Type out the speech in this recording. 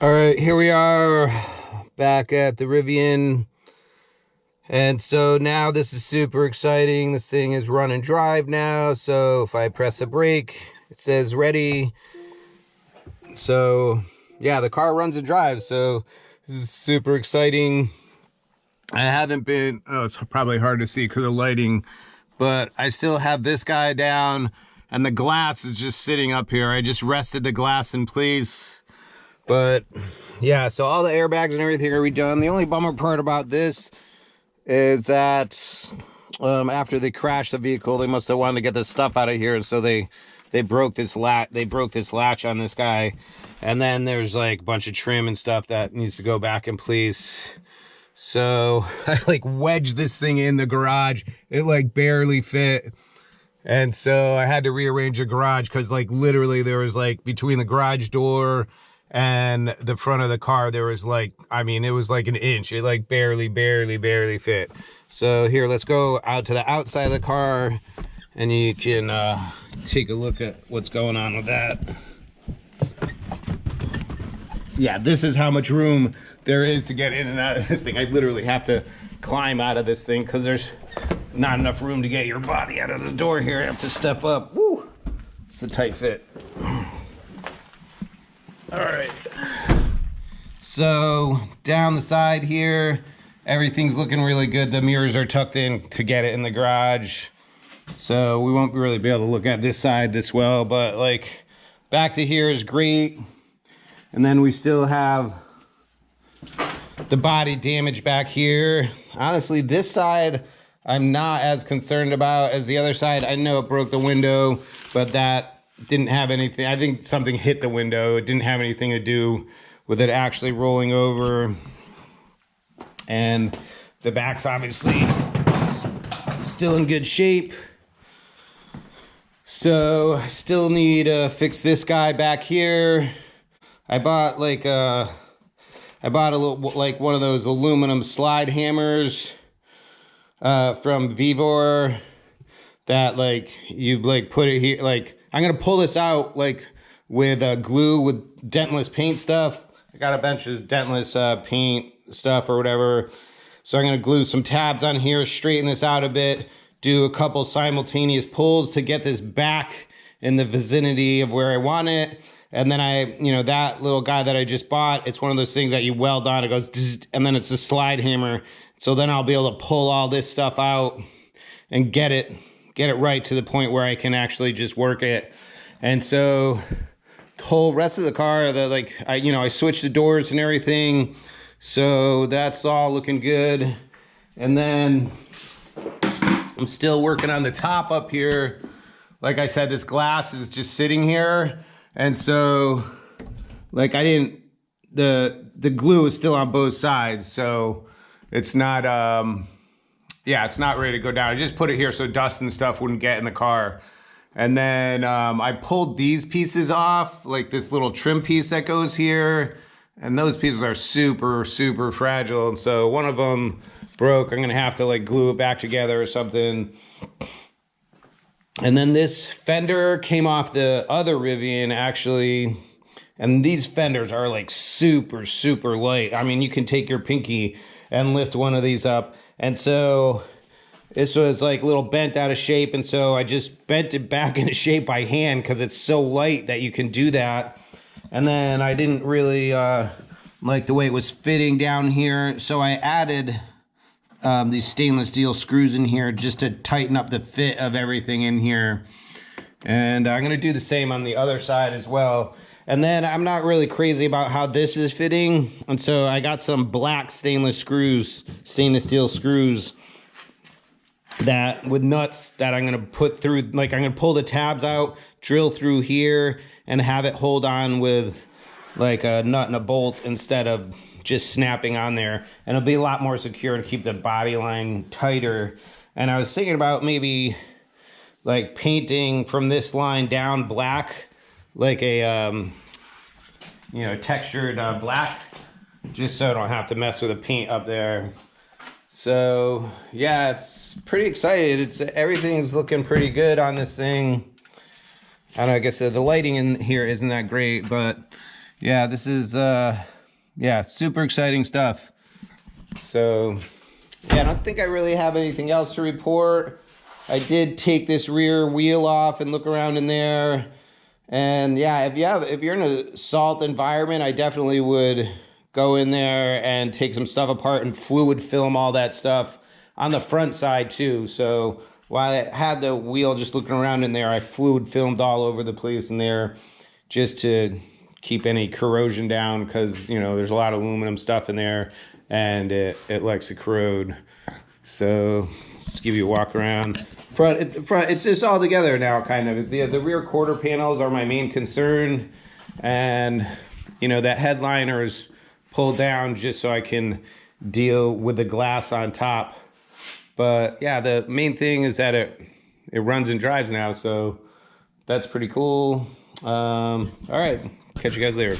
All right, here we are back at the Rivian. And so now this is super exciting. This thing is run and drive now. So if I press a brake, it says ready. So yeah, the car runs and drives. So this is super exciting. I haven't been, oh, it's probably hard to see because of lighting, but I still have this guy down and the glass is just sitting up here. I just rested the glass in place. But yeah, so all the airbags and everything are redone. The only bummer part about this is that after they crashed the vehicle, they must have wanted to get this stuff out of here, so they broke this latch on this guy, and then there's like a bunch of trim and stuff that needs to go back in place. So I like wedged this thing in the garage. It like barely fit. And so I had to rearrange the garage because like literally there was like between the garage door and the front of the car, there was like, I mean, it was like an inch. It like barely fit. So here, let's go out to the outside of the car and you can take a look at what's going on with that. Yeah, this is how much room there is to get in and out of this thing. I literally have to climb out of this thing because there's not enough room to get your body out of the door here. I have to step up. Woo! It's a tight fit. All right, so down the side here, everything's looking really good. The mirrors are tucked in to get it in the garage, so we won't really be able to look at this side this well, but like back to here is great. And then we still have the body damage back here. Honestly, this side I'm not as concerned about as the other side. I know it broke the window, but that didn't have anything. I think something hit the window. It didn't have anything to do with it actually rolling over. And the back's obviously still in good shape. So I still need to fix this guy back here. I bought like a little, like one of those aluminum slide hammers from Vivor that like you like put it here. Like I'm gonna pull this out like with glue with dentless paint stuff. I got a bunch of dentless paint stuff or whatever. So I'm gonna glue some tabs on here, straighten this out a bit, do a couple simultaneous pulls to get this back in the vicinity of where I want it. And then that little guy that I just bought, it's one of those things that you weld on, it goes, and then it's a slide hammer. So then I'll be able to pull all this stuff out and get it right to the point where I can actually just work it. And so the whole rest of the car, I switched the doors and everything. So that's all looking good. And then I'm still working on the top up here. Like I said, this glass is just sitting here. And so like the glue is still on both sides. So it's not, it's not ready to go down. I just put it here so dust and stuff wouldn't get in the car. And then I pulled these pieces off, like this little trim piece that goes here. And those pieces are super, super fragile. And so one of them broke. I'm gonna have to like glue it back together or something. And then this fender came off the other Rivian actually. And these fenders are like super, super light. I mean, you can take your pinky and lift one of these up. And so this was like a little bent out of shape. And so I just bent it back into shape by hand because it's so light that you can do that. And then I didn't really like the way it was fitting down here. So I added these stainless steel screws in here just to tighten up the fit of everything in here. And I'm gonna do the same on the other side as well. And then I'm not really crazy about how this is fitting. And so I got some black stainless steel screws that with nuts that I'm gonna put through, like I'm gonna pull the tabs out, drill through here and have it hold on with like a nut and a bolt instead of just snapping on there. And it'll be a lot more secure and keep the body line tighter. And I was thinking about maybe like painting from this line down black, like a textured black, just so I don't have to mess with the paint up there. So yeah, it's pretty excited. Everything's looking pretty good on this thing. I don't know, I guess the lighting in here isn't that great, but yeah, this is yeah, super exciting stuff. So yeah, I don't think I really have anything else to report. I did take this rear wheel off and look around in there. And yeah, if you're in a salt environment, I definitely would go in there and take some stuff apart and fluid film all that stuff on the front side too. So while I had the wheel just looking around in there, I fluid filmed all over the place in there just to keep any corrosion down, because you know there's a lot of aluminum stuff in there and it likes to corrode. So let's give you a walk around. It's just all together now, kind of. The rear quarter panels are my main concern, and you know that headliner is pulled down just so I can deal with the glass on top. But yeah, the main thing is that it runs and drives now, so that's pretty cool. All right, catch you guys later.